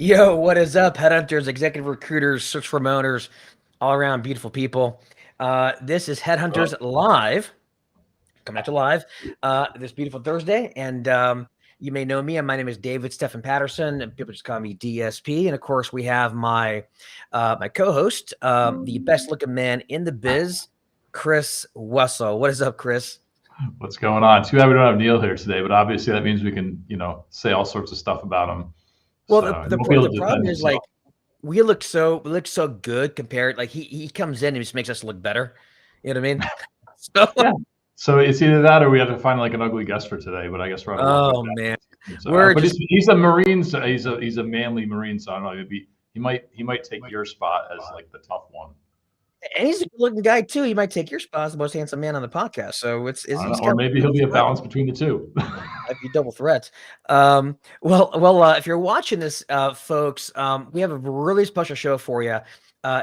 Yo, what is up, Headhunters, executive recruiters, search firm owners, all around beautiful people. This is Headhunters Live, coming at you live this beautiful Thursday. And you may know me. My name is David Stephen Patterson, and people just call me DSP. And of course, we have my my co-host, the best-looking man in the biz, Chris Wessel. What is up, Chris? What's going on? Too bad we don't have Neil here today, but obviously that means we can, say all sorts of stuff about him. Well, So he the, won't be able the to problem defend is himself. like we look so good compared. Like he comes in and just makes us look better. You know what I mean? So, Yeah. So it's either that or we have to find like an ugly guest for today. But I guess we're out of luck with oh man, that. So, we're but just he's a Marine. So he's a manly Marine. So I don't know. He might take your spot as like the tough one. and he's a good-looking guy too. He might take your spot as the most handsome man on the podcast. So I don't he's know. Or got maybe he'll be a balance between the two. might be double threats. If you're watching this, folks, we have a really special show for you.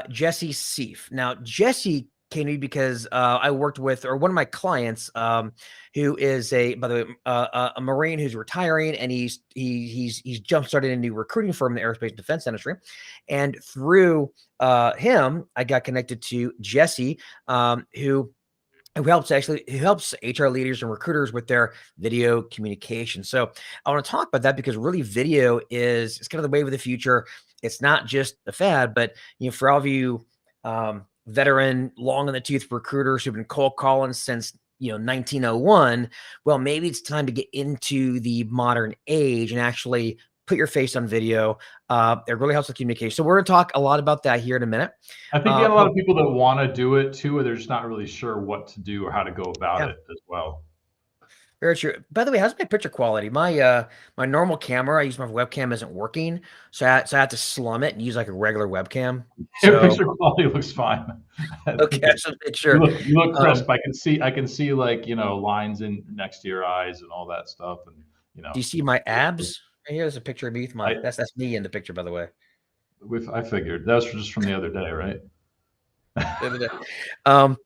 Jesse Sieff. Now, Jesse came to me because I worked with, or one of my clients, who is by the way, a Marine who's retiring, and he's jump started a new recruiting firm in the aerospace and defense industry, and through him, I got connected to Jesse, who helps HR leaders and recruiters with their video communication. So I want to talk about that because really video it's kind of the wave of the future. It's not just a fad, but for all of you veteran, long in the tooth recruiters who've been cold calling since 1901, well, maybe it's time to get into the modern age and actually put your face on video. It really helps with communication. So we're going to talk a lot about that here in a minute. I think you have a lot of people that want to do it too, or they're just not really sure what to do or how to go about Yeah. it as well. Very true. By the way, how's my picture quality? My normal camera I use my webcam isn't working, so I had to slum it and use like a regular webcam. Your So picture quality looks fine. okay, so make You sure. look crisp. I can see like lines in next to your eyes and all that stuff. And Do you see my abs? Right here, there's a picture of me with I that's me in the picture, by the way. I figured that was just from the other day, right? Um,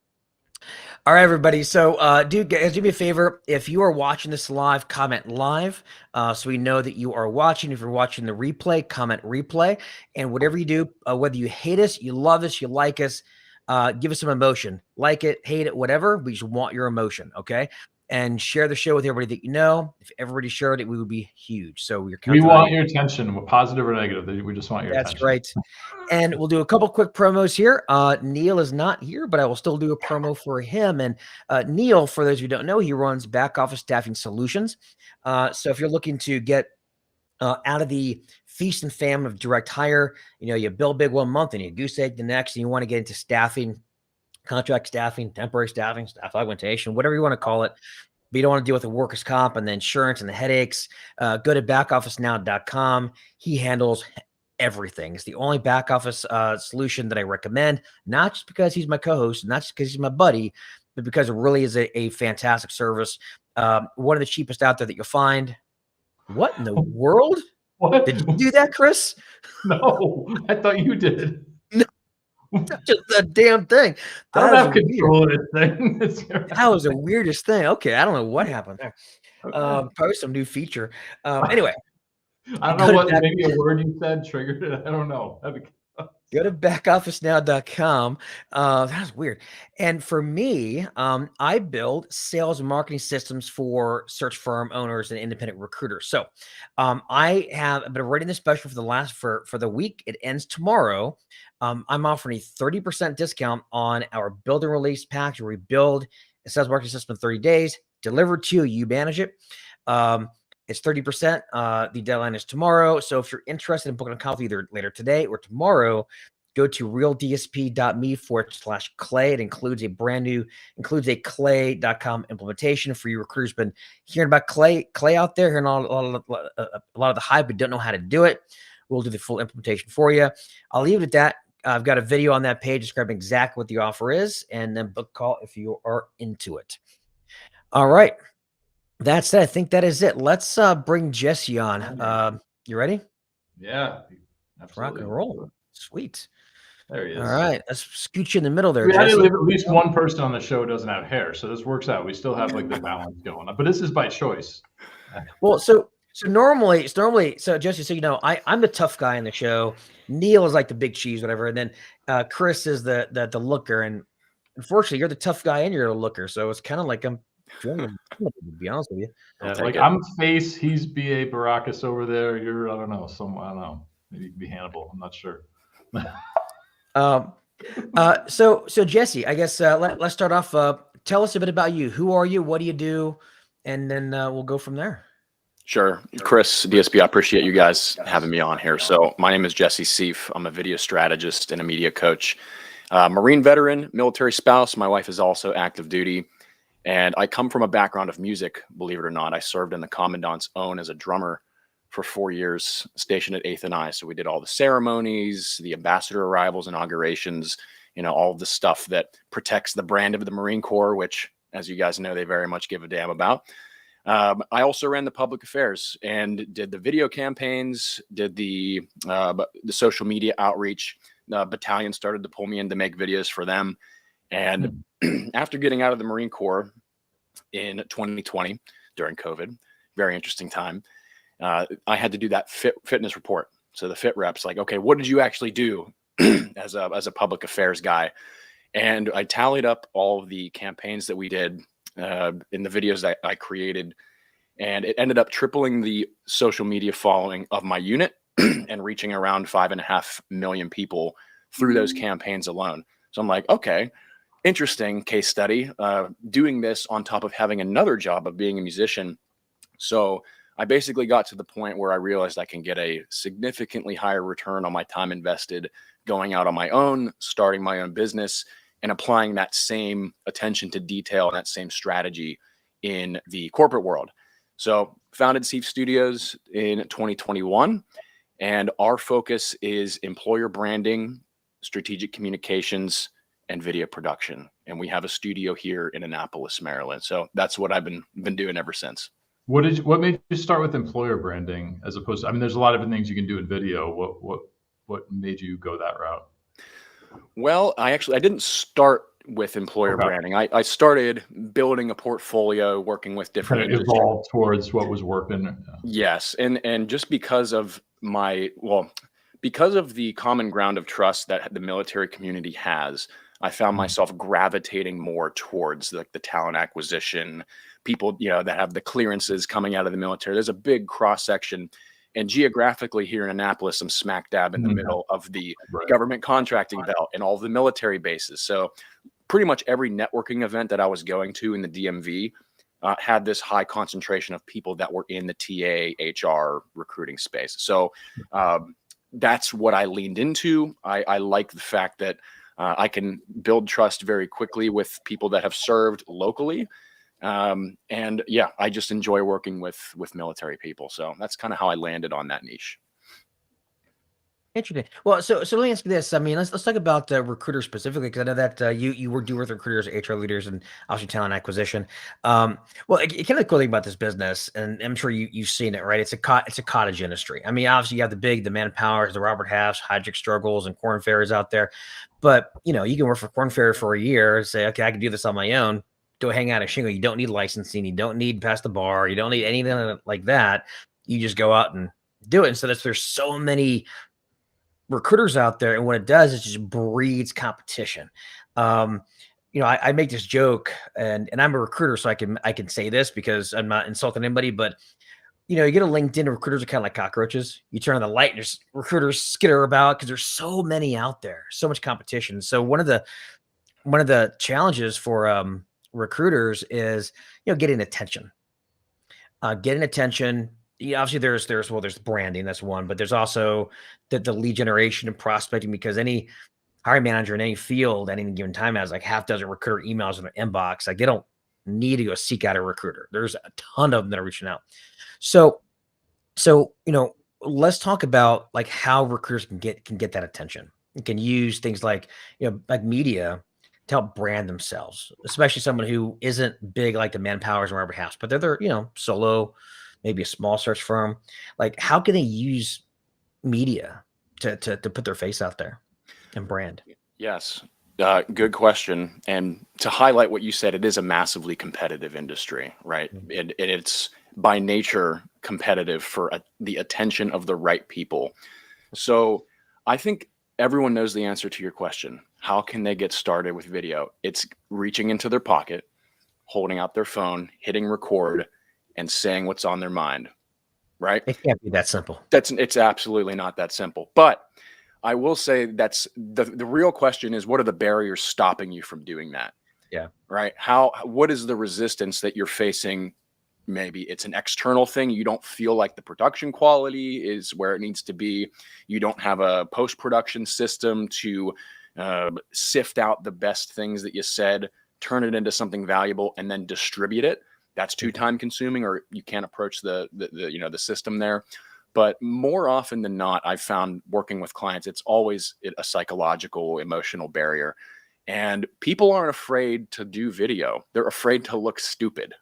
all right, everybody. So, guys, do me a favor. If you are watching this live, comment live, so we know that you are watching. If you're watching the replay, comment replay. And whatever you do, whether you hate us, you love us, you like us, give us some emotion. Like it, hate it, whatever. We just want your emotion, okay? And share the show with everybody that you know. If everybody shared it, we would be huge. So we're We counting on want you. your attention, positive or negative. We just want your That's attention. right. And we'll do a couple quick promos here. Neil is not here, but I will still do a promo for him. And Neil, for those who don't know, he runs back office staffing solutions. So if you're looking to get out of the feast and famine of direct hire, you bill big one month and you goose egg the next, and you want to get into staffing, contract staffing, temporary staffing, staff augmentation, whatever you want to call it. But you don't want to deal with the workers' comp and the insurance and the headaches. Go to backofficenow.com. He handles everything. It's the only back office solution that I recommend, not just because he's my co-host, not just because he's my buddy, but because it really is a fantastic service. One of the cheapest out there that you'll find. What in the world? What? Did you do that, Chris? No, I thought you did. No, just that damn thing. I don't have control of this thing. That was the weirdest thing. Okay, I don't know what happened there. Okay. Probably some new feature. Anyway. I don't know what maybe a word you said triggered it. I don't know. Go to backofficenow.com. That's weird. And for me, I build sales and marketing systems for search firm owners and independent recruiters. So I've been writing this special for the week. It ends tomorrow. I'm offering a 30% discount on our build and release package where we build a sales marketing system in 30 days, delivered to you, you manage it. It's 30%. The deadline is tomorrow. So if you're interested in booking a call either later today or tomorrow, go to realdsp.me/clay. It includes a clay.com implementation for you recruiters. Been hearing about clay out there, hearing a lot of the hype, but don't know how to do it. We'll do the full implementation for you. I'll leave it at that. I've got a video on that page describing exactly what the offer is, and then book a call if you are into it. All right. That's it. I think that is it. Let's bring Jesse on. You ready? Yeah, absolutely. Rock and roll. Sweet. There he is. All right. Let's scoot you in the middle there, We had Jesse. at least one person on the show who doesn't have hair, so this works out. We still have like the balance going on, but this is by choice. Well, so So normally, so Jesse, so I'm the tough guy in the show. Neil is like the big cheese, whatever, and then Chris is the looker. And unfortunately, you're the tough guy and you're a looker, so it's kind of like I'm feeling, to be honest with you. Yeah, like I'm face, he's B.A. Baracus over there. You're, I don't know. Maybe you can be Hannibal. I'm not sure. So Jesse, I guess let's start off. Tell us a bit about you. Who are you? What do you do? And then we'll go from there. Sure. Chris, DSP, I appreciate you guys having me on here. So my name is Jesse Sieff. I'm a video strategist and a media coach. Marine veteran, military spouse. My wife is also active duty. And I come from a background of music, believe it or not. I served in the Commandant's Own as a drummer for 4 years, stationed at 8th and I. So we did all the ceremonies, the ambassador arrivals, inaugurations, all of the stuff that protects the brand of the Marine Corps, which, as you guys know, they very much give a damn about. I also ran the public affairs and did the video campaigns, did the social media outreach. Battalion started to pull me in to make videos for them. And after getting out of the Marine Corps in 2020 during COVID, very interesting time, I had to do that fitness report. So the fit reps, like, okay, what did you actually do as a public affairs guy? And I tallied up all of the campaigns that we did in the videos that I created, and it ended up tripling the social media following of my unit and reaching around 5.5 million people through those campaigns alone. So I'm like, okay, interesting case study, doing this on top of having another job of being a musician. So I basically got to the point where I realized I can get a significantly higher return on my time invested going out on my own, starting my own business, and applying that same attention to detail and that same strategy in the corporate world. So founded Sieff Studios in 2021, and our focus is employer branding, strategic communications, and video production. And we have a studio here in Annapolis, Maryland. So that's what I've been doing ever since. What made you start with employer branding as opposed to, I mean, there's a lot of different things you can do in video. What made you go that route? Well, I didn't start with employer branding. I started building a portfolio, working with different kind of evolved towards what was working. Yes. And just because of because of the common ground of trust that the military community has, I found myself gravitating more towards the talent acquisition, people, that have the clearances coming out of the military. There's a big cross section. And geographically here in Annapolis, I'm smack dab in the middle of the government contracting belt and all the military bases. So pretty much every networking event that I was going to in the DMV had this high concentration of people that were in the TA, HR, recruiting space. So that's what I leaned into. I like the fact that I can build trust very quickly with people that have served locally. And yeah, I just enjoy working with military people. So that's kind of how I landed on that niche. Interesting. Well, so let me ask you this. I mean, let's talk about recruiters specifically, because I know that you were doing with recruiters, HR leaders, and obviously talent acquisition. Well, kind of the cool thing about this business, and I'm sure you've seen it, right? It's a cottage industry. I mean, obviously you have the Manpowers, the Robert Halfs, Heidrick Struggles, and Korn Ferries out there, but you can work for Korn Ferry for a year and say, okay, I can do this on my own. Go hang out at Shingle. You don't need licensing. You don't need pass the bar. You don't need anything like that. You just go out and do it. And so there's so many recruiters out there, and what it does is just breeds competition. I make this joke, and I'm a recruiter, so I can say this because I'm not insulting anybody, but you get a LinkedIn, recruiters are kind of like cockroaches. You turn on the light and there's recruiters skitter about because there's so many out there, so much competition. So one of the challenges for recruiters is getting attention. Obviously there's branding, that's one, but there's also the lead generation and prospecting, because any hiring manager in any field at any given time has like half dozen recruiter emails in their inbox. Like they don't need to go seek out a recruiter. There's a ton of them that are reaching out. So let's talk about like how recruiters can get that attention. You can use things like like media to help brand themselves, especially someone who isn't big like the Manpowers and Robert Halfs, but they're solo, maybe a small search firm. Like, how can they use media to put their face out there and brand? Yes. Good question. And to highlight what you said, it is a massively competitive industry, right? And it's by nature competitive for the attention of the right people. So I think everyone knows the answer to your question. How can they get started with video? It's reaching into their pocket, holding out their phone, hitting record, and saying what's on their mind, right? It can't be that simple. It's absolutely not that simple. But I will say that's the real question is, what are the barriers stopping you from doing that? Yeah. Right. What is the resistance that you're facing? Maybe it's an external thing. You don't feel like the production quality is where it needs to be. You don't have a post-production system to sift out the best things that you said, turn it into something valuable, and then distribute it. That's too time consuming, or you can't approach the system there. But more often than not, I've found working with clients, it's always a psychological, emotional barrier. And people aren't afraid to do video. They're afraid to look stupid,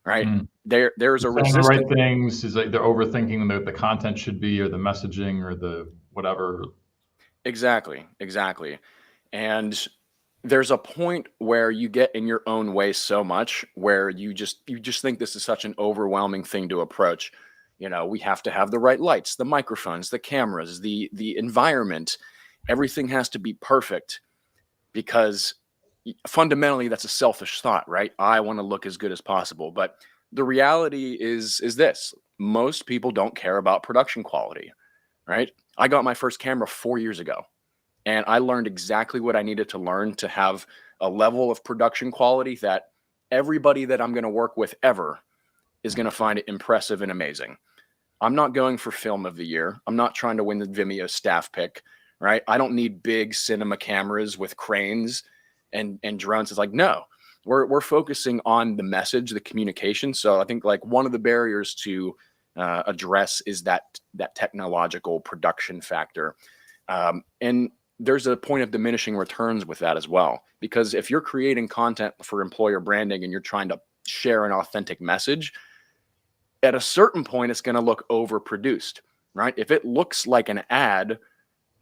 right? There's a resistance. The right things is like they're overthinking the content should be, or the messaging, or the whatever. Exactly. And there's a point where you get in your own way so much where you just think this is such an overwhelming thing to approach. We have to have the right lights, the microphones, the cameras, the environment. Everything has to be perfect, because fundamentally that's a selfish thought, right? I want to look as good as possible. But the reality is this: most people don't care about production quality, right? I got my first camera 4 years ago, and I learned exactly what I needed to learn to have a level of production quality that everybody that I'm going to work with ever is going to find it impressive and amazing. I'm not going for film of the year. I'm not trying to win the Vimeo staff pick, right? I don't need big cinema cameras with cranes and drones. It's like, no, we're focusing on the message, the communication. So I think like one of the barriers to address is that technological production factor. And there's a point of diminishing returns with that as well, because if you're creating content for employer branding and you're trying to share an authentic message, at a certain point, it's going to look overproduced, right? If it looks like an ad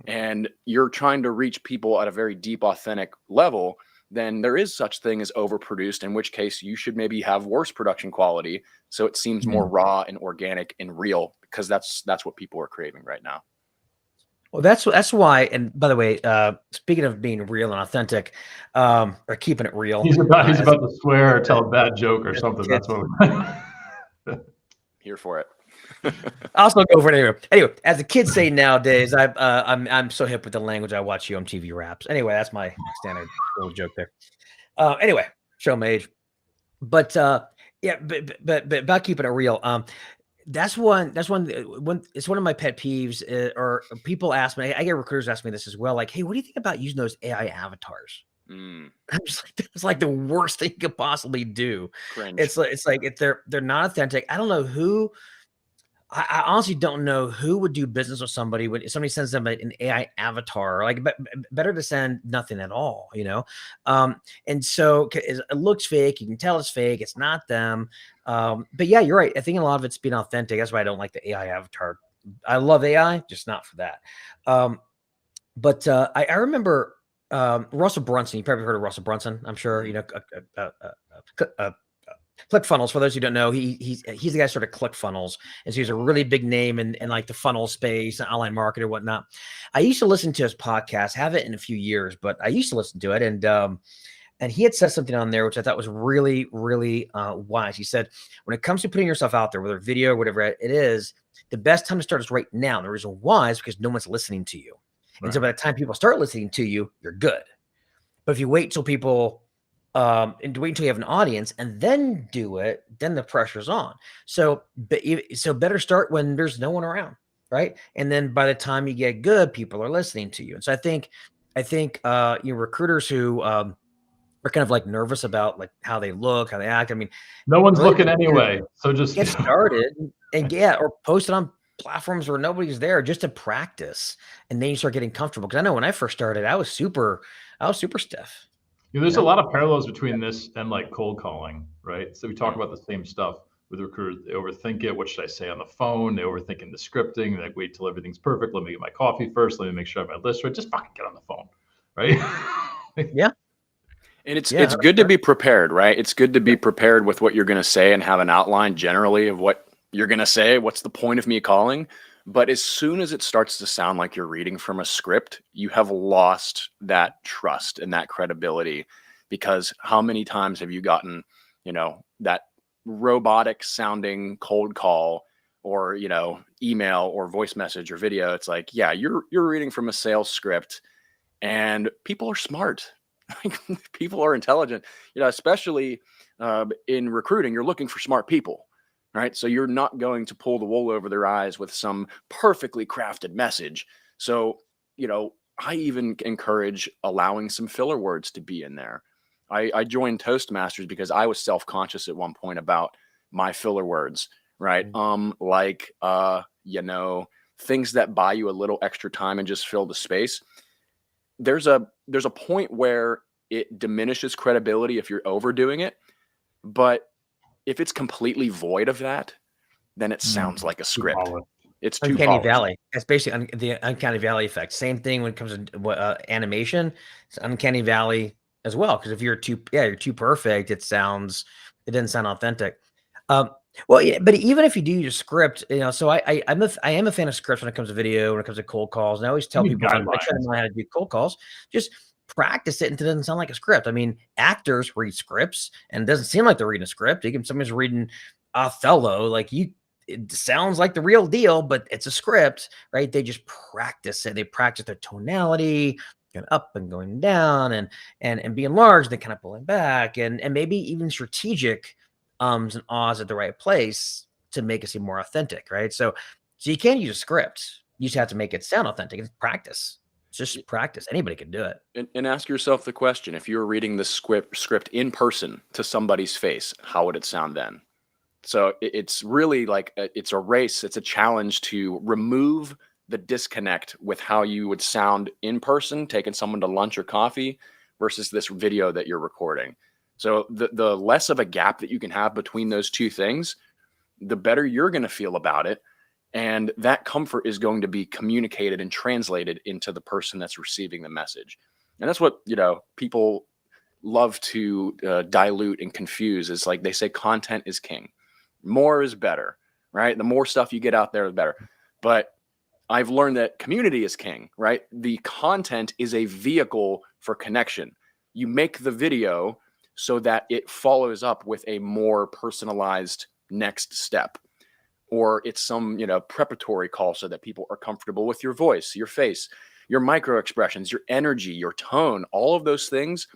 and you're trying to reach people at a very deep, authentic level, then there is such thing as overproduced, in which case you should maybe have worse production quality. So it seems more raw and organic and real, because that's what people are craving right now. Well, that's why. And by the way, speaking of being real and authentic, or keeping it real, He's about to swear or tell a bad joke or something. That's what we're here for it. I'll still go for it anyway. As the kids say nowadays, I'm so hip with the language. I watch UMTV raps. Anyway, that's my standard little joke there. Anyway, show my age. But yeah, but about keeping it real. That's one. It's one of my pet peeves. Or people ask me. I get recruiters ask me this as well. Like, hey, what do you think about using those AI avatars? I'm just like, it's like the worst thing you could possibly do. Cringe. It's like if they're not authentic. I don't know who. I honestly don't know who would do business with somebody when somebody sends them an AI avatar. Like, better to send nothing at all, And so it looks fake. You can tell it's fake. It's not them. But yeah, you're right. I think a lot of it's being authentic. That's why I don't like the AI avatar. I love AI, just not for that. But I remember Russell Brunson. You probably heard of Russell Brunson. I'm sure ClickFunnels. For those who don't know, he's the guy who started ClickFunnels, and so he's a really big name in like the funnel space and online marketing and whatnot. I used to listen to his podcast, haven't in a few years, but I used to listen to it, and he had said something on there which I thought was really, really wise. He said, when it comes to putting yourself out there, whether video or whatever it is, the best time to start is right now. And the reason why is because no one's listening to you, and so by the time people start listening to you, you're good. But if you wait till people and wait until you have an audience and then do it, then the pressure's on. So better start when there's no one around, right? And then by the time you get good, people are listening to you. And so I think recruiters who are kind of like nervous about like how they look, how they act. I mean, no one's looking anyway, so just get started and or post it on platforms where nobody's there just to practice, and then you start getting comfortable. Because I know when I first started, I was super stiff. There's a lot of parallels between this and like cold calling, right? So we talk about the same stuff with recruiters. They overthink it. What should I say on the phone? They overthink in the scripting. They like, wait till everything's perfect. Let me get my coffee first. Let me make sure I have my list right. Just fucking get on the phone, right? Yeah. And it's Yeah, it's good to be prepared, right? It's good to be prepared with what you're going to say and have an outline generally of what you're going to say. What's the point of me calling? But as soon as it starts to sound like you're reading from a script, you have lost that trust and that credibility, because how many times have you gotten, that robotic sounding cold call or, email or voice message or video? It's like, yeah, you're reading from a sales script, and people are smart. People are intelligent, especially in recruiting. You're looking for smart people, right? So you're not going to pull the wool over their eyes with some perfectly crafted message. So, I even encourage allowing some filler words to be in there. I joined Toastmasters because I was self-conscious at one point about my filler words, right? Things that buy you a little extra time and just fill the space. There's a point where it diminishes credibility if you're overdoing it, but if it's completely void of that, then it sounds like a script. It's too Uncanny polished. Valley. That's basically the Uncanny Valley effect. Same thing when it comes to animation. It's Uncanny Valley as well. Because if you're too perfect, it doesn't sound authentic. Well, yeah, but even if you do your script, so I am a fan of scripts when it comes to video, when it comes to cold calls. And I always tell people, I try to learn how to do cold calls. Just practice it until it doesn't sound like a script. I mean, actors read scripts, and it doesn't seem like they're reading a script. Somebody's reading Othello, it sounds like the real deal, but it's a script, right? They just practice it. They practice their tonality, going up and going down, and being large, then kind of pulling back, and maybe even strategic ums and ahs at the right place to make it seem more authentic, right? So you can't use a script. You just have to make it sound authentic. It's practice. It's just practice. Anybody can do it. And ask yourself the question: if you were reading the script in person to somebody's face, how would it sound then? So it's really like it's a race. It's a challenge to remove the disconnect with how you would sound in person, taking someone to lunch or coffee, versus this video that you're recording. So the less of a gap that you can have between those two things, the better you're going to feel about it. And that comfort is going to be communicated and translated into the person that's receiving the message. And that's what, people love to dilute and confuse. Is like they say content is king. More is better, right? The more stuff you get out there, the better. But I've learned that community is king, right? The content is a vehicle for connection. You make the video so that it follows up with a more personalized next step, or it's some, preparatory call so that people are comfortable with your voice, your face, your micro expressions, your energy, your tone. All of those things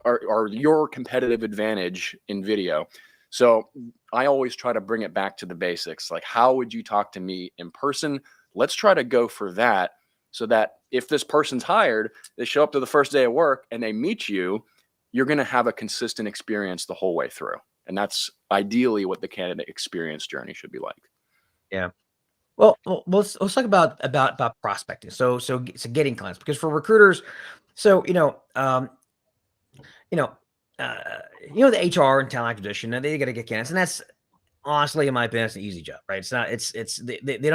are your competitive advantage in video. So I always try to bring it back to the basics. Like, how would you talk to me in person? Let's try to go for that, so that if this person's hired, they show up to the first day of work and they meet you, you're going to have a consistent experience the whole way through. And that's ideally what the candidate experience journey should be like. Yeah. Well, let's talk about prospecting. So getting clients, because for recruiters, so you know, the HR and talent acquisition, they got to get candidates, and that's honestly, in my opinion, it's an easy job, right? It's not.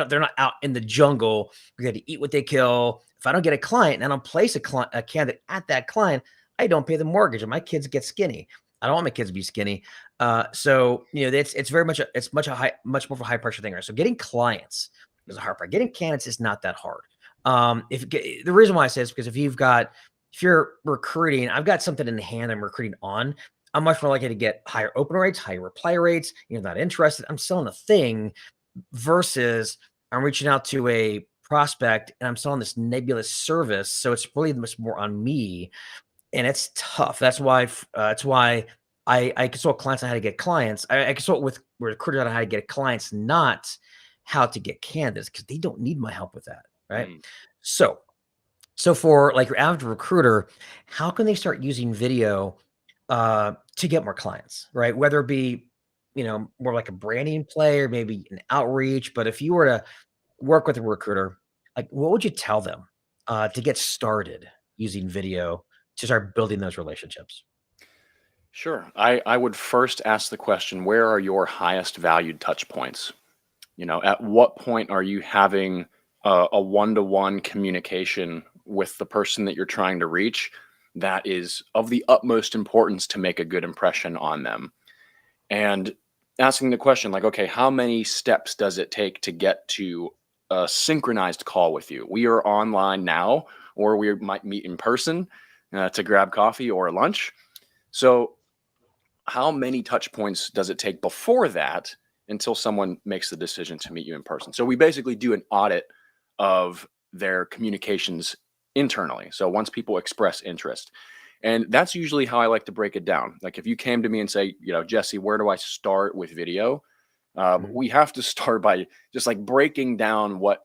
They're not out in the jungle. We got to eat what they kill. If I don't get a client and I don't place a candidate at that client, I don't pay the mortgage, and my kids get skinny. I don't want my kids to be skinny. So it's very much much more of a high pressure thing, right? So getting clients is a hard part. Getting candidates is not that hard. The reason why I say is because if you're recruiting, I've got something in hand I'm recruiting on. I'm much more likely to get higher open rates, higher reply rates. You're not interested. I'm selling a thing versus I'm reaching out to a prospect and I'm selling this nebulous service. So it's really much more on me, and it's tough. That's why I consult clients on how to get clients. I consult with recruiters on how to get clients, not how to get candidates, because they don't need my help with that, right? So for like your average recruiter, how can they start using video to get more clients, right? Whether it be, more like a branding play or maybe an outreach. But if you were to work with a recruiter, like what would you tell them to get started using video to start building those relationships? Sure. I would first ask the question, where are your highest valued touch points? At what point are you having a one-to-one communication with the person that you're trying to reach? that is of the utmost importance to make a good impression on them. And asking the question like, okay, how many steps does it take to get to a synchronized call with you? We are online now, or we might meet in person to grab coffee or lunch. So how many touch points does it take before that until someone makes the decision to meet you in person? So we basically do an audit of their communications internally. So once people express interest, and that's usually how I like to break it down. Like if you came to me and say, Jesse, where do I start with video? We have to start by just like breaking down what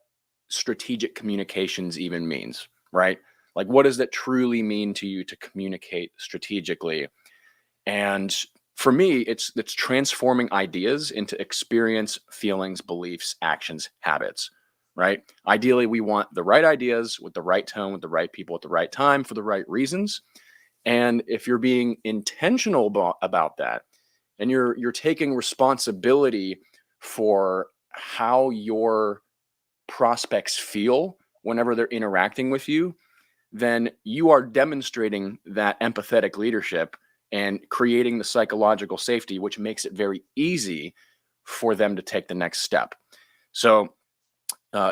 strategic communications even means, right? Like what does that truly mean to you to communicate strategically? And for me, it's transforming ideas into experience, feelings, beliefs, actions, habits, right? Ideally, we want the right ideas with the right tone, with the right people at the right time for the right reasons. And if you're being intentional about that, and you're taking responsibility for how your prospects feel whenever they're interacting with you, then you are demonstrating that empathetic leadership and creating the psychological safety, which makes it very easy for them to take the next step. So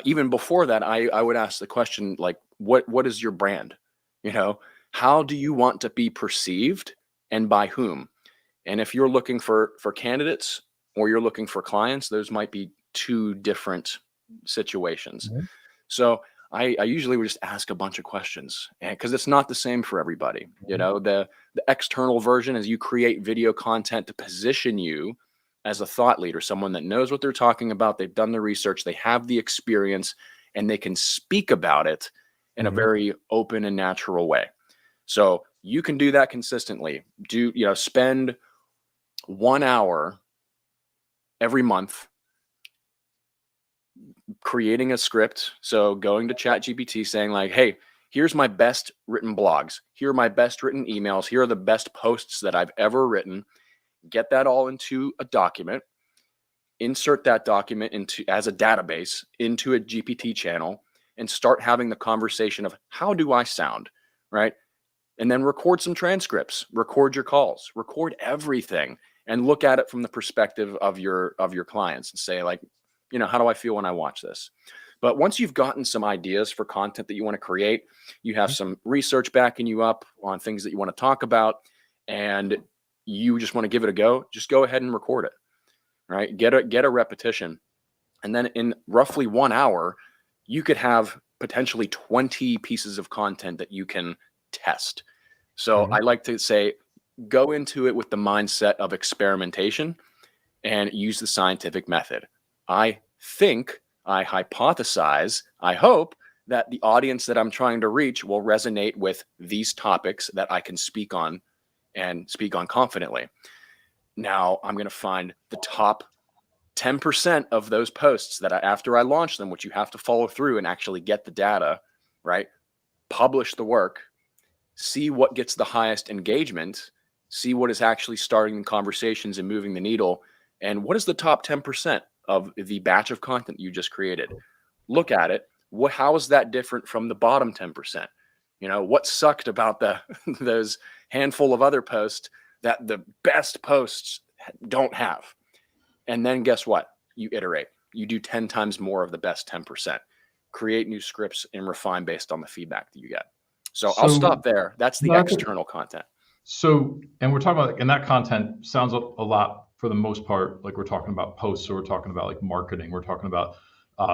even before that, I would ask the question, like, what is your brand? How do you want to be perceived and by whom? And if you're looking for candidates or you're looking for clients, those might be two different situations. Mhm. So I usually would just ask a bunch of questions, and because it's not the same for everybody. The external version is you create video content to position you as a thought leader, someone that knows what they're talking about. They've done the research, they have the experience, and they can speak about it in a very open and natural way. So you can do that consistently. Spend 1 hour every month creating a script. So going to ChatGPT saying like, hey, here's my best written blogs. Here are my best written emails. Here are the best posts that I've ever written. Get that all into a document. Insert that document as a database into a GPT channel and start having the conversation of how do I sound, right? And then record some transcripts, record your calls, record everything, and look at it from the perspective of your clients and say like, how do I feel when I watch this? But once you've gotten some ideas for content that you want to create, you have some research backing you up on things that you want to talk about, and you just want to give it a go, just go ahead and record it, right? Get a repetition. And then in roughly 1 hour, you could have potentially 20 pieces of content that you can test. So I like to say, go into it with the mindset of experimentation and use the scientific method. I think, I hypothesize, I hope that the audience that I'm trying to reach will resonate with these topics that I can speak on and speak on confidently. Now I'm going to find the top 10% of those posts that after I launch them, which you have to follow through and actually get the data, right? Publish the work, see what gets the highest engagement, see what is actually starting conversations and moving the needle, and what is the top 10% of the batch of content you just created. Look at it. How is that different from the bottom 10%? What sucked about those handful of other posts that the best posts don't have? And then guess what? You iterate. You do 10 times more of the best 10%. Create new scripts and refine based on the feedback that you get. So I'll stop there. That's the external content. So, and we're talking about, and that content sounds a lot for the most part, like we're talking about posts, or we're talking about like marketing. We're talking about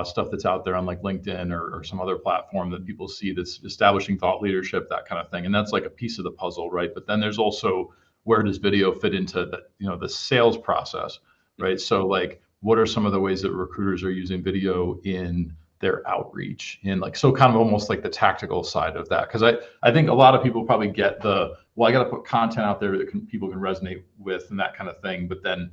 stuff that's out there on like LinkedIn or some other platform that people see that's establishing thought leadership, that kind of thing. And that's like a piece of the puzzle, right? But then there's also, where does video fit into the sales process, right? So like, what are some of the ways that recruiters are using video in their outreach, and like, so kind of almost like the tactical side of that? Because I think a lot of people probably get I got to put content out there that people can resonate with and that kind of thing. But then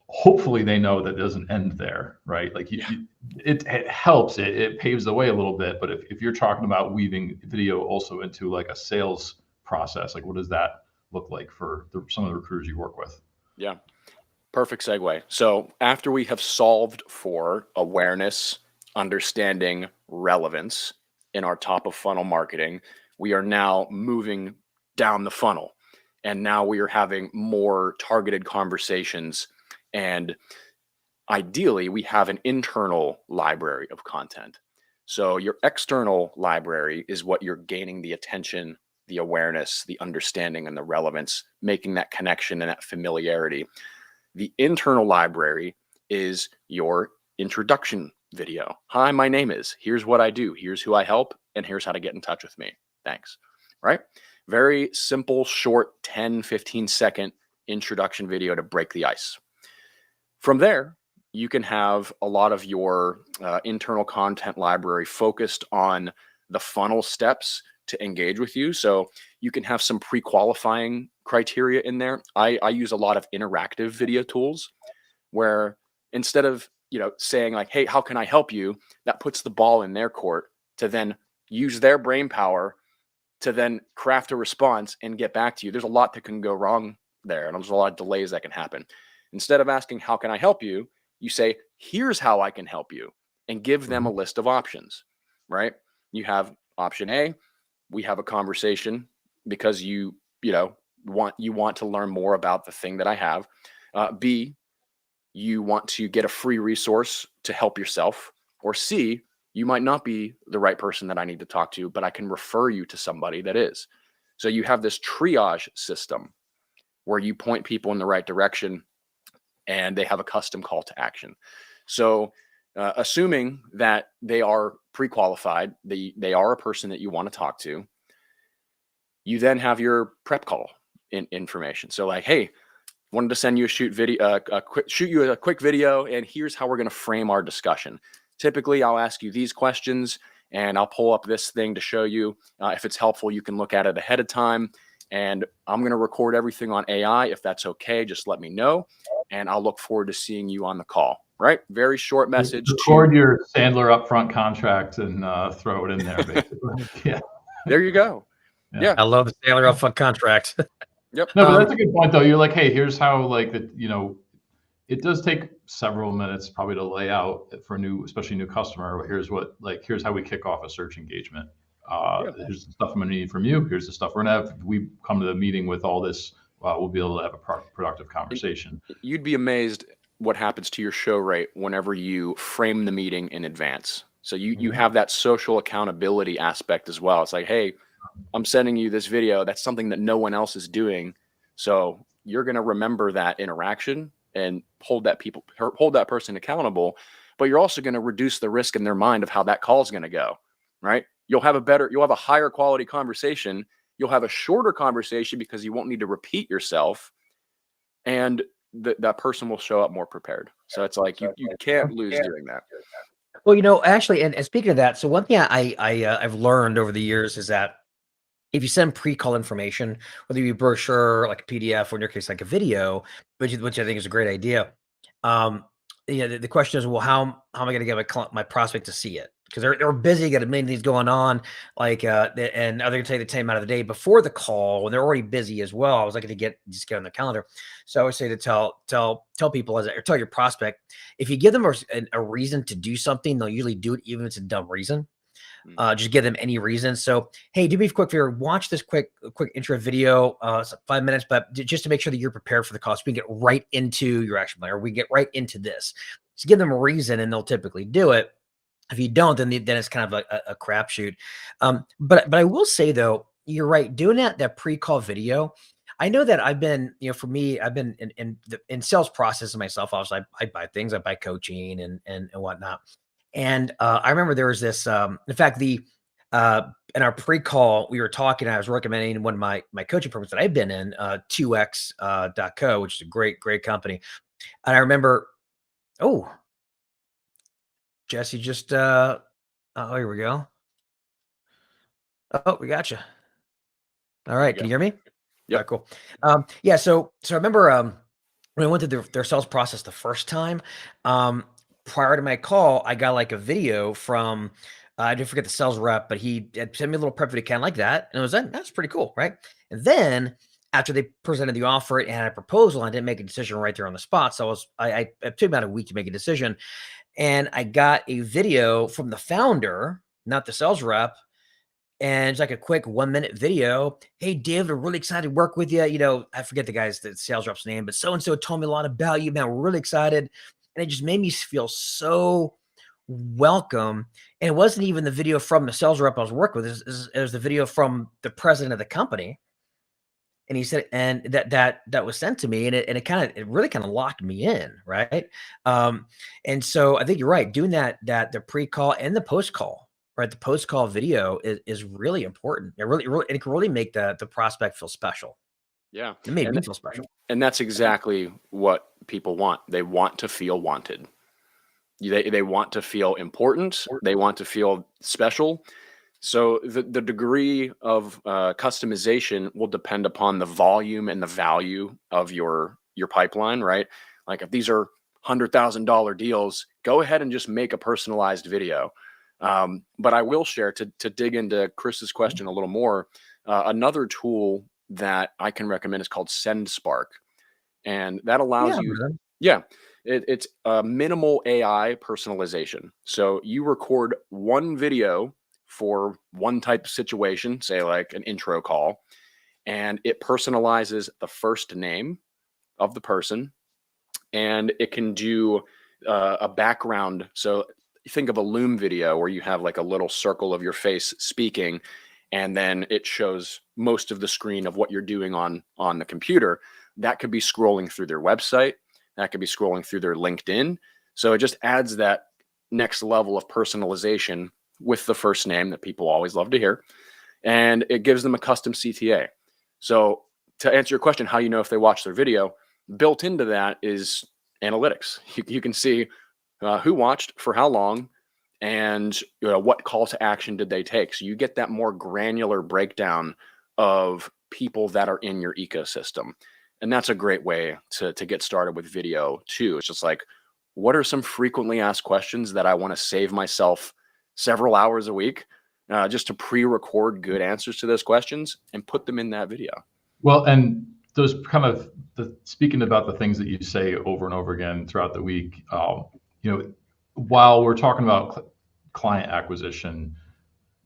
hopefully they know that it doesn't end there, right? Like it helps, it paves the way a little bit. But if you're talking about weaving video also into like a sales process, like what does that look like for some of the recruiters you work with? Yeah, perfect segue. So after we have solved for awareness, understanding, relevance in our top of funnel marketing, we are now moving down the funnel. And now we are having more targeted conversations. And ideally, we have an internal library of content. So your external library is what you're gaining the attention, the awareness, the understanding, and the relevance, making that connection and that familiarity. The internal library is your introduction video. Hi, my name is, here's what I do, here's who I help, and here's how to get in touch with me. Thanks. Right? Very simple, short, 10, 15-second introduction video to break the ice. From there, you can have a lot of your internal content library focused on the funnel steps to engage with you. So you can have some pre-qualifying criteria in there. I use a lot of interactive video tools where instead of saying like, hey, how can I help you? That puts the ball in their court to then use their brain power to then craft a response and get back to you. There's a lot that can go wrong there, and there's a lot of delays that can happen. Instead of asking, how can I help you? You say, here's how I can help you, and give them a list of options, right? You have option A, we have a conversation because you want to learn more about the thing that I have. B, you want to get a free resource to help yourself. Or C, you might not be the right person that I need to talk to, but I can refer you to somebody that is. So you have this triage system where you point people in the right direction and they have a custom call to action. So assuming that they are pre-qualified, they are a person that you want to talk to, you then have your prep call information. So like, hey, wanted to send you a shoot you a quick video, and here's how we're going to frame our discussion. Typically, I'll ask you these questions, and I'll pull up this thing to show you. If it's helpful, you can look at it ahead of time. And I'm going to record everything on AI. If that's okay, just let me know. And I'll look forward to seeing you on the call, right? Very short message. Record your Sandler upfront contract and throw it in there, basically. Yeah. There you go. Yeah. I love the Sandler upfront contract. Yep. No, but that's a good point, though. You're like, hey, here's how, it does take several minutes probably to lay out for especially new customer. Here's how we kick off a search engagement. Here's the stuff I'm going to need from you. Here's the stuff we're going to have. If we come to the meeting with all this, we'll be able to have a productive conversation. You'd be amazed what happens to your show rate whenever you frame the meeting in advance. So you have that social accountability aspect as well. It's like, hey, I'm sending you this video. That's something that no one else is doing. So you're going to remember that interaction and hold that person accountable. But you're also going to reduce the risk in their mind of how that call is going to go, right? You'll have a higher quality conversation. You'll have a shorter conversation because you won't need to repeat yourself, and that person will show up more prepared. So it's like you can't lose doing that. Well, actually, and speaking of that, so one thing I've learned over the years is that if you send pre-call information, whether it be a brochure, like a PDF, or in your case, like a video, which I think is a great idea. The question is, well, how am I going to get my prospect to see it? Because they're busy, got a million things going on, and are they going to take the time out of the day before the call when they're already busy as well? I was looking to just get on the calendar. So I would say to tell people or tell your prospect, if you give them a reason to do something, they'll usually do it even if it's a dumb reason. Just give them any reason. So, hey, do me a quick favor, watch this quick intro video. It's 5 minutes, but just to make sure that you're prepared for the call, so we can get right into your action plan, or we get right into this. Just give them a reason, and they'll typically do it. If you don't, then it's kind of a crapshoot. But I will say though, you're right. Doing that pre-call video. I know that I've been, for me, I've been in sales process myself. Obviously, I buy things, I buy coaching and whatnot. And I remember there was this, in fact, in our pre-call, we were talking, I was recommending one of my coaching programs that I've been in, 2x.co, which is a great company. And I remember, Jesse just, here we go. Oh, we got you. All right. Can you hear me? Yeah. Right, cool. So I remember, when I went through their sales process the first time, prior to my call, I got like a video from, I didn't forget the sales rep, but he had sent me a little prep video kind of like that. And that's pretty cool. Right. And then after they presented the offer and had a proposal, I didn't make a decision right there on the spot. So it took about a week to make a decision. And I got a video from the founder, not the sales rep, And it's like a quick 1-minute video. Hey, David, we're really excited to work with you. You know, I forget the sales rep's name, but so-and-so told me a lot about you, man. We're really excited. And it just made me feel so welcome. And it wasn't even the video from the sales rep I was working with. It was the video from the president of the company. And he said, and that was sent to me, and it really kind of locked me in, right? And so I think you're right. Doing the pre-call and the post-call, right? The post-call video is really important. It can really make the prospect feel special. Yeah. It made me feel special. And that's exactly what people want. They want to feel wanted. They want to feel important. They want to feel special. So the degree of customization will depend upon the volume and the value of your pipeline, right? Like if these are $100,000 deals, go ahead and just make a personalized video. But I will share to dig into Chris's question a little more. Another tool that I can recommend is called SendSpark, and that allows you. Yeah, it's minimal AI personalization. So you record one video for one type of situation, say like an intro call, and it personalizes the first name of the person, and it can do a background. So think of a Loom video where you have like a little circle of your face speaking, and then it shows most of the screen of what you're doing on the computer. That could be scrolling through their website. That could be scrolling through their LinkedIn. So it just adds that next level of personalization with the first name that people always love to hear. And it gives them a custom CTA. So to answer your question, how you know if they watch their video, built into that is analytics. You can see who watched for how long, and what call to action did they take. So you get that more granular breakdown of people that are in your ecosystem. And that's a great way to get started with video too. It's just like, what are some frequently asked questions that I want to save myself several hours a week just to pre-record good answers to those questions and put them in that video. Well, and those kind of speaking about the things that you say over and over again throughout the week, while we're talking about client acquisition,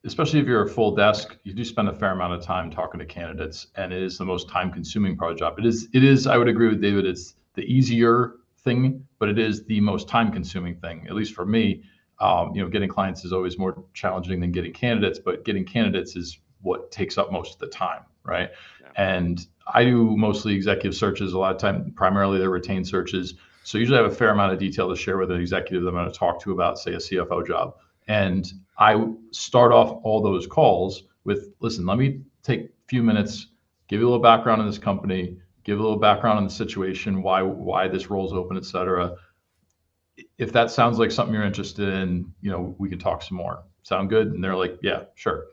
especially if you're a full desk, you do spend a fair amount of time talking to candidates, and it is the most time-consuming part of the job. It is. I would agree with David. It's the easier thing, but it is the most time-consuming thing, at least for me. Getting clients is always more challenging than getting candidates, but getting candidates is what takes up most of the time, right? Yeah. And I do mostly executive searches. A lot of time, primarily they're retained searches. So usually I have a fair amount of detail to share with an executive that I'm going to talk to about, say, a CFO job. And I start off all those calls with, listen, let me take a few minutes, give you a little background on this company, give a little background on the situation, why this role's open, et cetera. If that sounds like something you're interested in, we can talk some more. Sound good? And they're like, yeah, sure.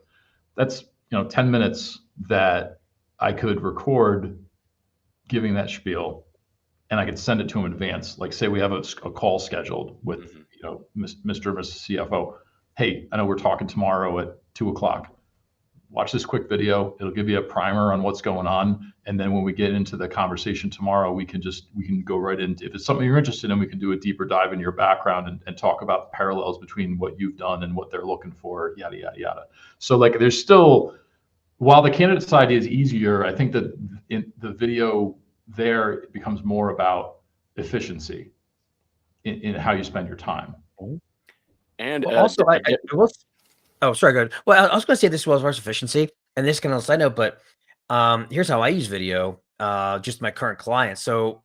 That's, 10 minutes that I could record giving that spiel, and I could send it to them in advance. Like, say we have a call scheduled with, Mr. or Mrs. CFO. Hey, I know we're talking tomorrow at 2:00. Watch this quick video. It'll give you a primer on what's going on. And then when we get into the conversation tomorrow, we can go right into, if it's something you're interested in, we can do a deeper dive in your background and talk about the parallels between what you've done and what they're looking for, yada, yada, yada. So like there's still, while the candidate side is easier, I think that in the video there, it becomes more about efficiency in how you spend your time. And also, oh, sorry, go ahead. Well, I was going to say this was as efficiency, and this can also side note, but here's how I use video, just my current clients. So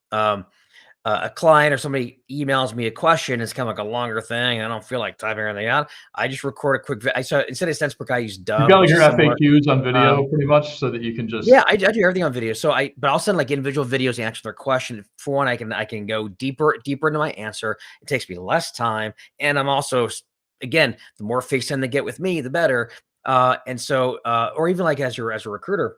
a client or somebody emails me a question, it's kind of like a longer thing. I don't feel like typing everything out. I just record a quick video. So instead of SendSpark, I use Dub. You got like your FAQs on video pretty much, so that you can just. Yeah, I do everything on video. So but I'll send like individual videos to answer their question. For one, I can go deeper into my answer. It takes me less time, and I'm also, again, the more face time they get with me, the better. And so, or even like as a recruiter,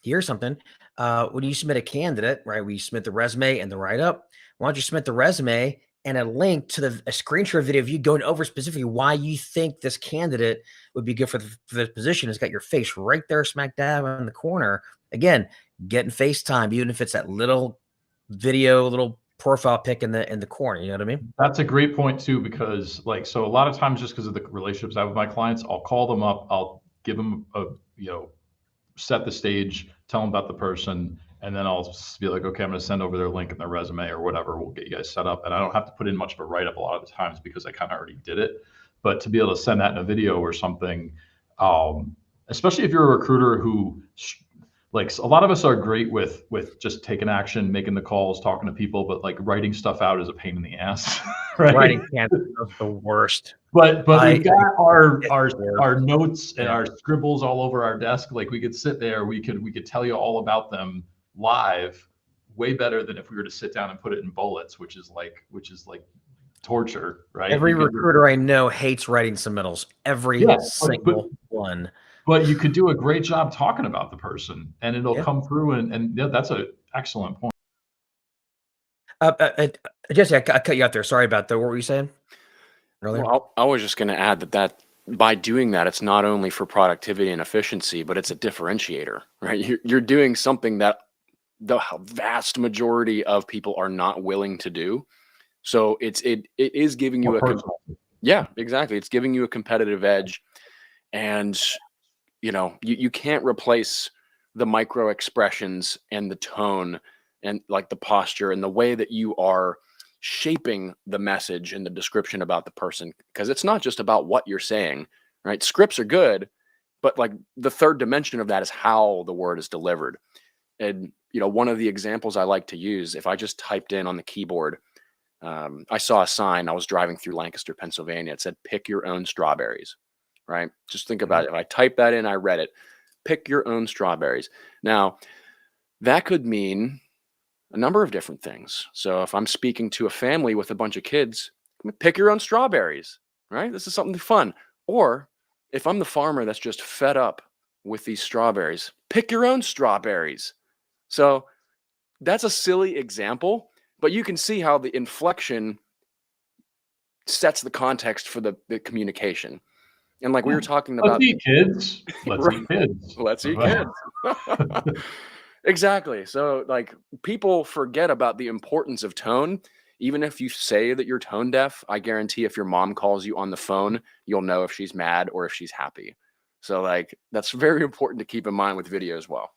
here's something. When you submit a candidate, right, we submit the resume and the write-up. Why don't you submit the resume and a link to a screenshot video of you going over specifically why you think this candidate would be good for the position. It's got your face right there, smack dab in the corner. Again, getting FaceTime, even if it's that little video, little profile pic in the corner. You know what I mean? That's a great point too, because like, so a lot of times just because of the relationships I have with my clients, I'll call them up, I'll give them a, set the stage, tell them about the person, and then I'll be like, okay, I'm going to send over their link and their resume or whatever. We'll get you guys set up. And I don't have to put in much of a write-up a lot of the times because I kind of already did it. But to be able to send that in a video or something, especially if you're a recruiter who, like, a lot of us are great with just taking action, making the calls, talking to people, but like writing stuff out is a pain in the ass, right? Writing cancer is the worst. But we've got our notes and our scribbles all over our desk. Like, we could sit there, we could tell you all about them live, way better than if we were to sit down and put it in bullets, which is like torture, right? Every recruiter I know hates writing submittals. Every single one. But you could do a great job talking about the person, and it'll come through. And yeah, that's an excellent point. Jesse, I cut you out there. Sorry about that. What were you saying earlier? Well, I was just going to add that by doing that, it's not only for productivity and efficiency, but it's a differentiator, right? You're doing something that the vast majority of people are not willing to do. So it is giving you exactly. It's giving you a competitive edge, and you can't replace the micro expressions and the tone and like the posture and the way that you are shaping the message and the description about the person, because it's not just about what you're saying, right? Scripts are good, but like the third dimension of that is how the word is delivered. And one of the examples I like to use, if I just typed in on the keyboard, I saw a sign. I was driving through Lancaster, Pennsylvania. It said, "Pick your own strawberries." Right? Just think about it. If I typed that in, I read it. Pick your own strawberries. Now, that could mean a number of different things. So if I'm speaking to a family with a bunch of kids, pick your own strawberries, right? This is something fun. Or if I'm the farmer that's just fed up with these strawberries, pick your own strawberries. So that's a silly example, but you can see how the inflection sets the context for the communication. And like we were talking about, let's eat kids. Let's eat kids. Let's eat kids. Exactly. So like people forget about the importance of tone. Even if you say that you're tone deaf, I guarantee if your mom calls you on the phone, you'll know if she's mad or if she's happy. So like that's very important to keep in mind with video as well.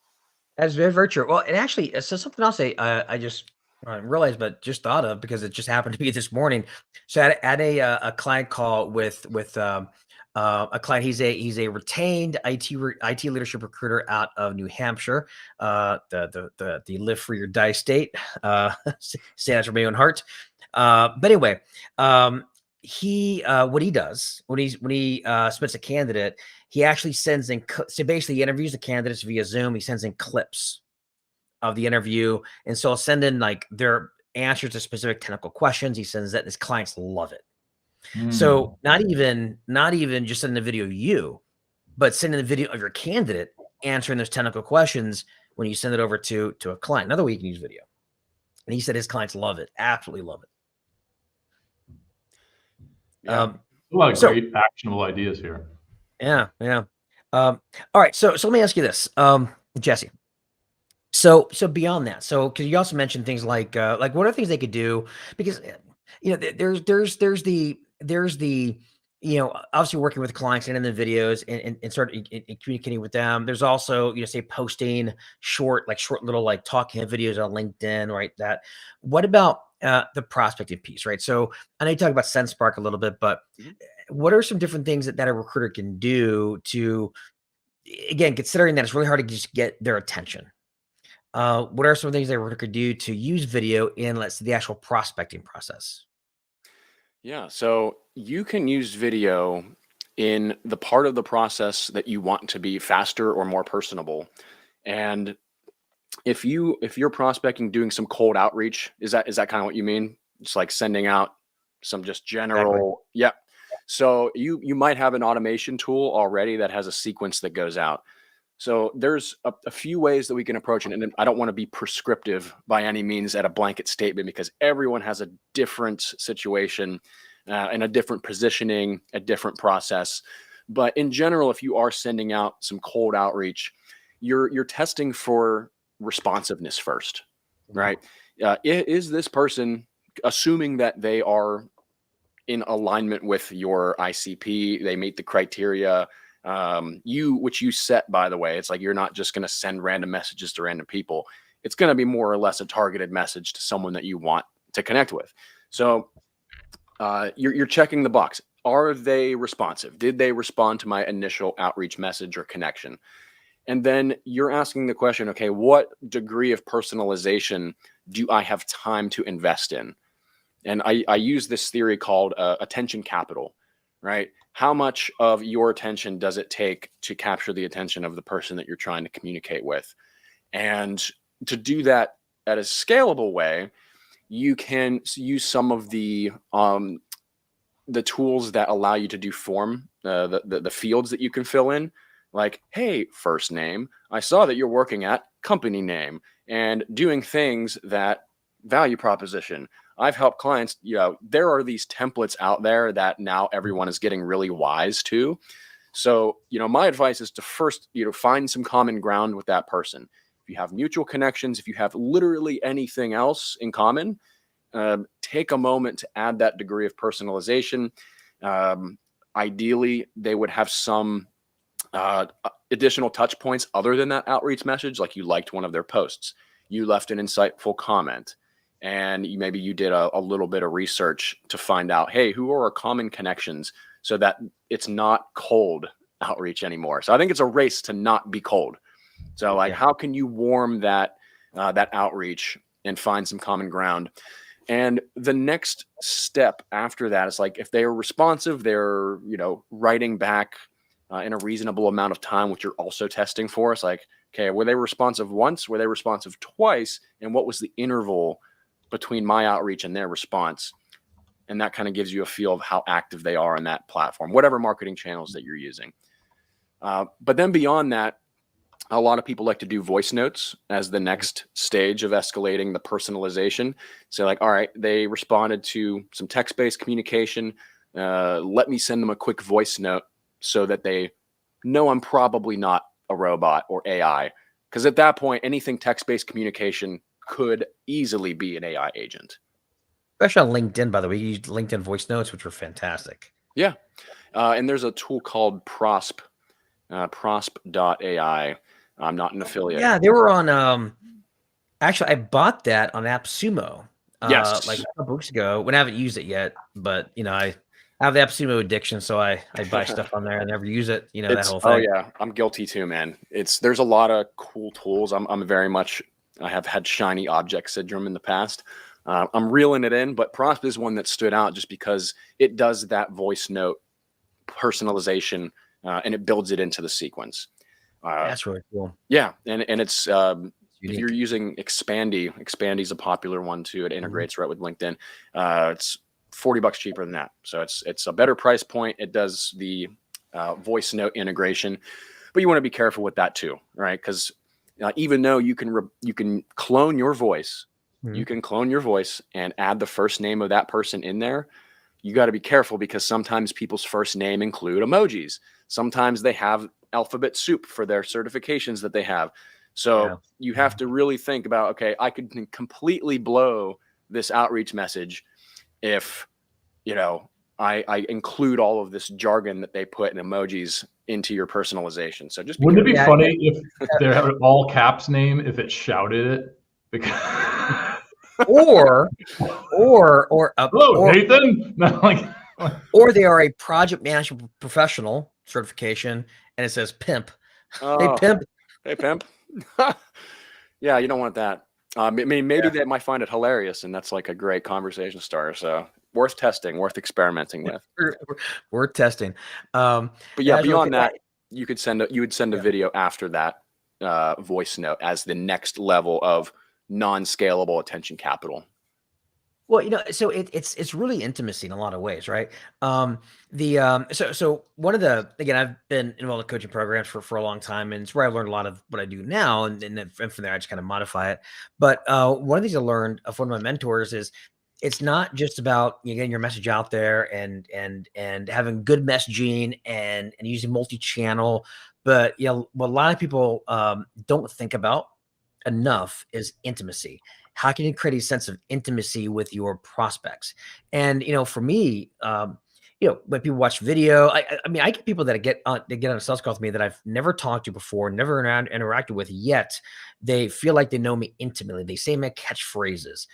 That's very, very true. Well, and actually, so something else I just realized, but just thought of because it just happened to be this morning. So I had a client call with a client. He's a retained IT leadership recruiter out of New Hampshire, the live free or die state. Say that from my own heart. But anyway, what he does when he submits a candidate, he actually sends in. So basically, he interviews the candidates via Zoom. He sends in clips of the interview, and so I'll send in like their answers to specific technical questions. He sends that, and his clients love it. So not even just sending a video of you, but sending a video of your candidate answering those technical questions when you send it over to a client. Another way you can use video. And he said his clients love it, absolutely love it. A lot of great actionable ideas here. Yeah. All right. So let me ask you this, Jesse. So beyond that, because you also mentioned things like what are things they could do? Because there's the obviously working with clients and in the videos and sort of communicating with them. There's also say posting short little like talking videos on LinkedIn, right? What about the prospecting piece, right? So I know you talk about SendSpark a little bit, but what are some different things that a recruiter can do to, again, considering that it's really hard to just get their attention? What are some things that a recruiter could do to use video in, let's say, the actual prospecting process? Yeah, so you can use video in the part of the process that you want to be faster or more personable. And if you're prospecting, doing some cold outreach, is that kind of what you mean? Just like sending out some just general, yeah. So you might have an automation tool already that has a sequence that goes out. So there's a few ways that we can approach it. And I don't want to be prescriptive by any means at a blanket statement, because everyone has a different situation and a different positioning, a different process. But in general, if you are sending out some cold outreach, you're testing for responsiveness first, right? is this person, assuming that they are in alignment with your ICP, they meet the criteria, which you set, by the way. It's like, you're not just going to send random messages to random people. It's going to be more or less a targeted message to someone that you want to connect with. So you're checking the box. Are they responsive? Did they respond to my initial outreach message or connection? And then you're asking the question, okay, what degree of personalization do I have time to invest in? And I use this theory called attention capital, right? How much of your attention does it take to capture the attention of the person that you're trying to communicate with? And to do that at a scalable way, you can use some of the tools that allow you to do form, the fields that you can fill in. Like, hey, first name, I saw that you're working at company name, and doing things that value proposition. I've helped clients, there are these templates out there that now everyone is getting really wise to. So, my advice is to first, find some common ground with that person. If you have mutual connections, if you have literally anything else in common, take a moment to add that degree of personalization. Ideally, they would have some additional touch points other than that outreach message, like you liked one of their posts, you left an insightful comment, and maybe you did a little bit of research to find out, hey, who are our common connections, so that it's not cold outreach anymore. So I think it's a race to not be cold. So like, how can you warm that outreach and find some common ground? And the next step after that is like, if they are responsive, they're, writing back in a reasonable amount of time, which you're also testing for. It's like, okay, were they responsive once? Were they responsive twice? And what was the interval between my outreach and their response? And that kind of gives you a feel of how active they are on that platform, whatever marketing channels that you're using. But then beyond that, a lot of people like to do voice notes as the next stage of escalating the personalization. So like, all right, they responded to some text-based communication. Let me send them a quick voice note so that they know I'm probably not a robot or AI. Because at that point, anything text-based communication could easily be an AI agent. Especially on LinkedIn, by the way, you used LinkedIn voice notes, which were fantastic. Yeah. And there's a tool called Prosp, prosp.ai. I'm not an affiliate. Yeah, they were on, actually, I bought that on AppSumo. Yes. Like a couple weeks ago, when I haven't used it yet, but, I have the AppSumo addiction, so I buy stuff on there. I never use it, that whole thing. Oh yeah, I'm guilty too, man. There's a lot of cool tools. I'm very much, I have had shiny object syndrome in the past. I'm reeling it in, but Prosp is one that stood out just because it does that voice note personalization, and it builds it into the sequence. That's really cool. Yeah, and it's if you're using Expandy's a popular one too. It integrates right with LinkedIn. It's $40 cheaper than that, so it's a better price point. It does the voice note integration, but you want to be careful with that too, right? Because even though you can clone your voice, you can clone your voice and add the first name of that person in there. You got to be careful, because sometimes people's first name include emojis. Sometimes they have alphabet soup for their certifications that they have. So you have to really think about, okay, I could completely blow this outreach message if, I include all of this jargon that they put in emojis into your personalization. So just wouldn't it be funny if they had an all caps name if it shouted it? or hello, Nathan. Or they are a project management professional certification, and it says pimp. Hey pimp. Hey pimp. Yeah, you don't want that. I mean, maybe they might find it hilarious, and that's like a great conversation starter. So worth testing, worth experimenting with. Worth testing. But yeah, beyond that, you would send a video after that voice note as the next level of non-scalable attention capital. Well, so it's really intimacy in a lot of ways, right? So one of the, again, I've been involved in coaching programs for a long time, and it's where I learned a lot of what I do now, and then from there I just kind of modify it. But one of the things I learned from one of my mentors is it's not just about getting your message out there and having good messaging and using multi-channel, but what a lot of people don't think about enough is intimacy. how can you create a sense of intimacy with your prospects? And, for me, when people watch video, I mean, I get people that get on a sales call with me that I've never talked to before, never interacted with, yet they feel like they know me intimately. They say my catchphrases,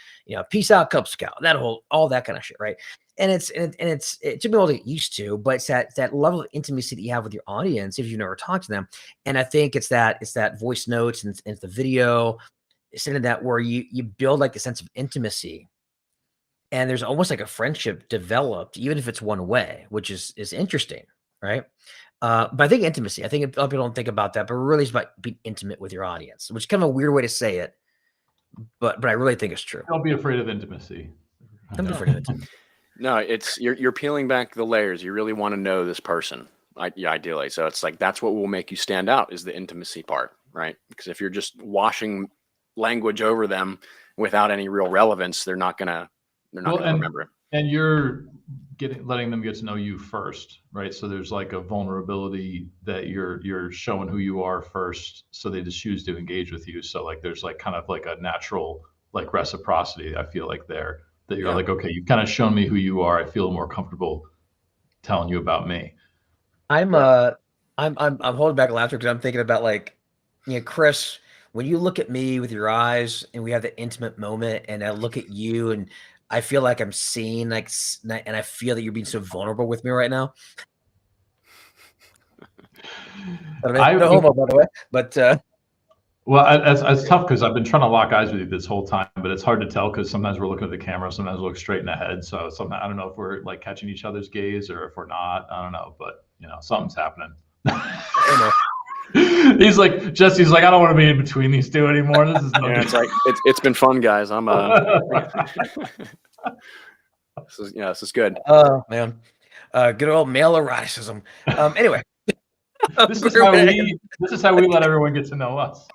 peace out, Cub Scout, all that kind of shit, right? And it took me a while to get used to, but it's that level of intimacy that you have with your audience if you've never talked to them. And I think it's that voice notes and it's the video, it's into that where you build like a sense of intimacy, and there's almost like a friendship developed, even if it's one way, which is interesting, right? But I think intimacy, I think a lot of people don't think about that, but really it's about being intimate with your audience, which is kind of a weird way to say it, but I really think it's true. Don't be afraid of intimacy. Don't be afraid of intimacy. No, it's you're peeling back the layers. You really want to know this person, ideally. So it's like that's what will make you stand out is the intimacy part, right? Because if you're just washing language over them without any real relevance, they're not gonna remember it. And you're letting them get to know you first, right? So there's like a vulnerability that you're showing who you are first, so they just choose to engage with you. So like there's like kind of like a natural like reciprocity. I feel like there that you're like, okay, you've kind of shown me who you are. I feel more comfortable telling you about me. I'm holding back laughter because I'm thinking about like, Chris, when you look at me with your eyes and we have the intimate moment, and I look at you and I feel like I'm seen, like, and I feel that you're being so vulnerable with me right now. No homo, by the way, but well, it's tough because I've been trying to lock eyes with you this whole time, but it's hard to tell because sometimes we're looking at the camera, sometimes we look straight in the head. So sometimes I don't know if we're like catching each other's gaze or if we're not. I don't know, but something's happening. He's like, Jesse's like, I don't want to be in between these two anymore. This is it's like it's been fun, guys. I'm this is good. Oh man, good old male eroticism. Anyway. This is how we let everyone get to know us.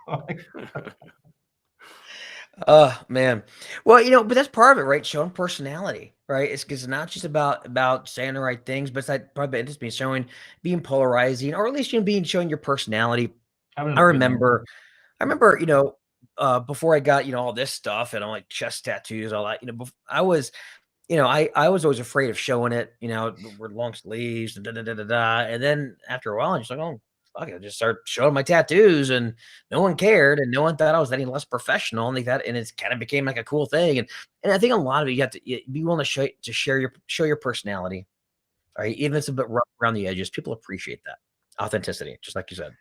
Man. Well, but that's part of it, right? Showing personality, right? It's not just about saying the right things, but it's that part of it just being polarizing, or at least showing your personality. I remember, before I got all this stuff and all like chest tattoos, all that, I was. I was always afraid of showing it, with long sleeves and and then after a while, I'm just like, oh, fuck it, I just start showing my tattoos, and no one cared, and no one thought I was any less professional, and and it's kind of became like a cool thing, and I think a lot of it, you have to be willing to show your personality, right? Even if it's a bit rough around the edges, people appreciate that authenticity, just like you said.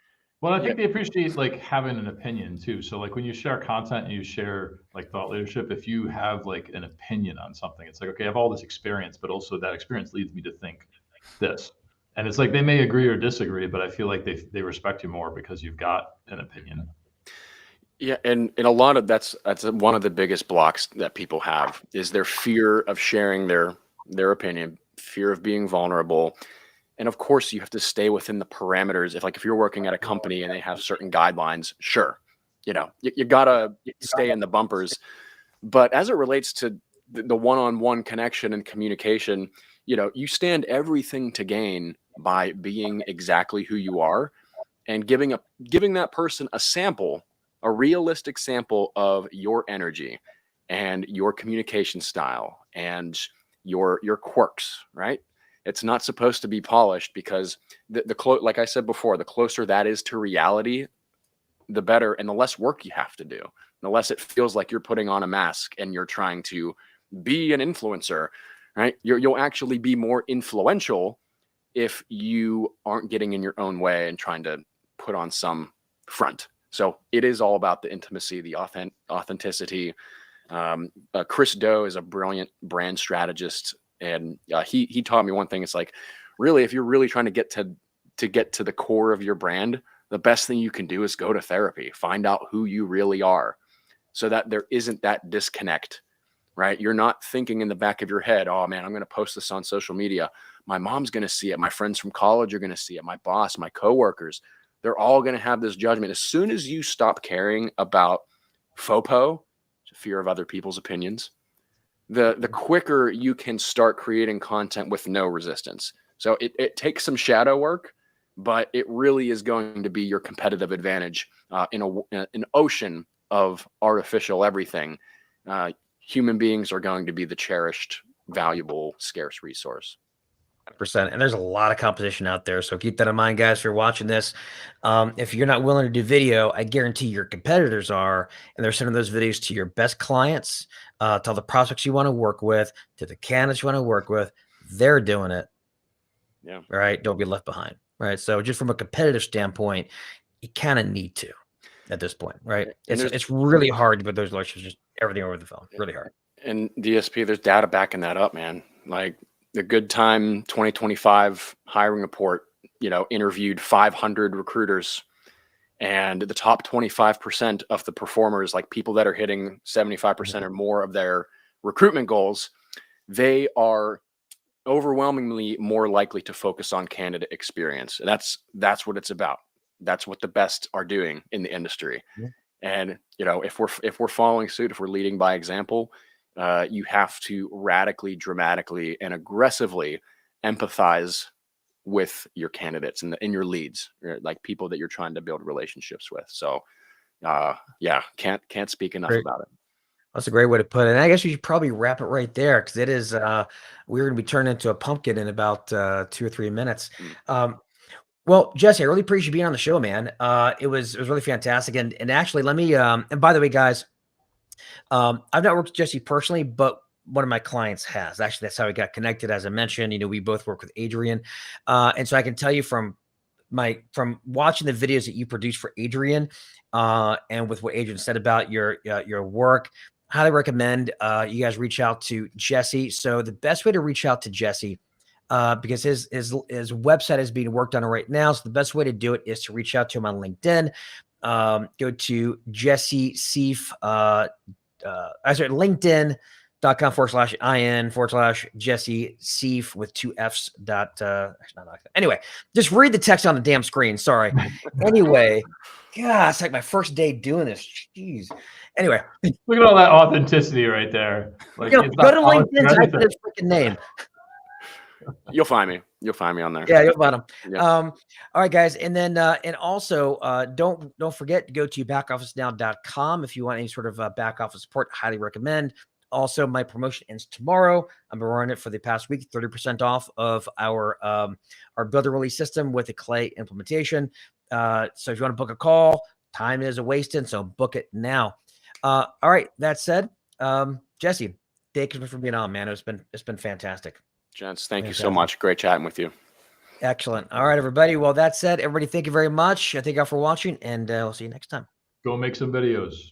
Well, I think they appreciate like having an opinion too. So like when you share content and you share like thought leadership, if you have like an opinion on something, it's like, okay, I have all this experience, but also that experience leads me to think this. And it's like they may agree or disagree, but I feel like they respect you more because you've got an opinion. Yeah, and a lot of that's one of the biggest blocks that people have is their fear of sharing their opinion, fear of being vulnerable. And of course, you have to stay within the parameters. If you're working at a company and they have certain guidelines, sure, you gotta stay in the bumpers. But as it relates to the one-on-one connection and communication, you stand everything to gain by being exactly who you are and giving that person a realistic sample of your energy and your communication style and your quirks, right? It's not supposed to be polished because like I said before, the closer that is to reality, the better, and the less work you have to do, the less it feels like you're putting on a mask and you're trying to be an influencer, right? You'll actually be more influential if you aren't getting in your own way and trying to put on some front. So it is all about the intimacy, the authenticity. Chris Do is a brilliant brand strategist. And he taught me one thing. It's like, really, if you're really trying to get to the core of your brand, the best thing you can do is go to therapy, find out who you really are, so that there isn't that disconnect, right? You're not thinking in the back of your head, oh man, I'm going to post this on social media. My mom's going to see it. My friends from college are going to see it. My boss, my coworkers, they're all going to have this judgment. As soon as you stop caring about FOPO, fear of other people's opinions, the quicker you can start creating content with no resistance. So it takes some shadow work, but it really is going to be your competitive advantage in an ocean of artificial everything. human beings are going to be the cherished, valuable, scarce resource. 100%. And there's a lot of competition out there. So keep that in mind, guys, if you're watching this. If you're not willing to do video, I guarantee your competitors are, and they're sending those videos to your best clients, to all the prospects you want to work with, to the candidates you want to work with. They're doing it. Yeah. Right. Don't be left behind. Right. So just from a competitive standpoint, you kind of need to at this point. Right. It's really hard to put those relationships, just everything over the phone. Really hard. And DSP, there's data backing that up, man. Like the Good Time 2025 hiring report, interviewed 500 recruiters, and the top 25% of the performers, like people that are hitting 75% or more of their recruitment goals, they are overwhelmingly more likely to focus on candidate experience. And that's what it's about. That's what the best are doing in the industry. Yeah. And if we're following suit, if we're leading by example, you have to radically, dramatically, and aggressively empathize with your candidates and in your leads, like people that you're trying to build relationships with. So, yeah, can't speak enough about it. That's a great way to put it. And I guess we should probably wrap it right there, because it is we're going to be turned into a pumpkin in about 2 or 3 minutes. Well, Jesse, I really appreciate you being on the show, man. It was really fantastic. And actually, let me and by the way, guys, I've not worked with Jesse personally, but one of my clients has. Actually, that's how we got connected. As I mentioned, we both work with Adrian, and so I can tell you from watching the videos that you produce for Adrian, and with what Adrian said about your work, highly recommend you guys reach out to Jesse. So the best way to reach out to Jesse, because his website is being worked on right now, so the best way to do it is to reach out to him on LinkedIn. Go to Jesse Sieff, LinkedIn.com/IN/Jesse Sieff with 2 F's. Anyway, just read the text on the damn screen. Sorry. Anyway, God, it's like my first day doing this. Jeez. Anyway, look at all that authenticity right there. Like, go to LinkedIn, type in his freaking name. You'll find me. You'll find me on there. Yeah, you'll find him. Yeah. All right, guys. And then and also don't forget to go to backofficenow.com if you want any sort of back office support. Highly recommend. Also, my promotion ends tomorrow. I've been running it for the past week, 30% off of our builder release system with the Clay implementation. So if you want to book a call, time is wasted, so book it now. All right. That said, Jesse, thank you for being on, man. It's been fantastic. Gents, thank you so much. Great chatting with you. Excellent. All right, everybody. Well, that said, everybody, thank you very much. Thank you all for watching, and we'll see you next time. Go make some videos.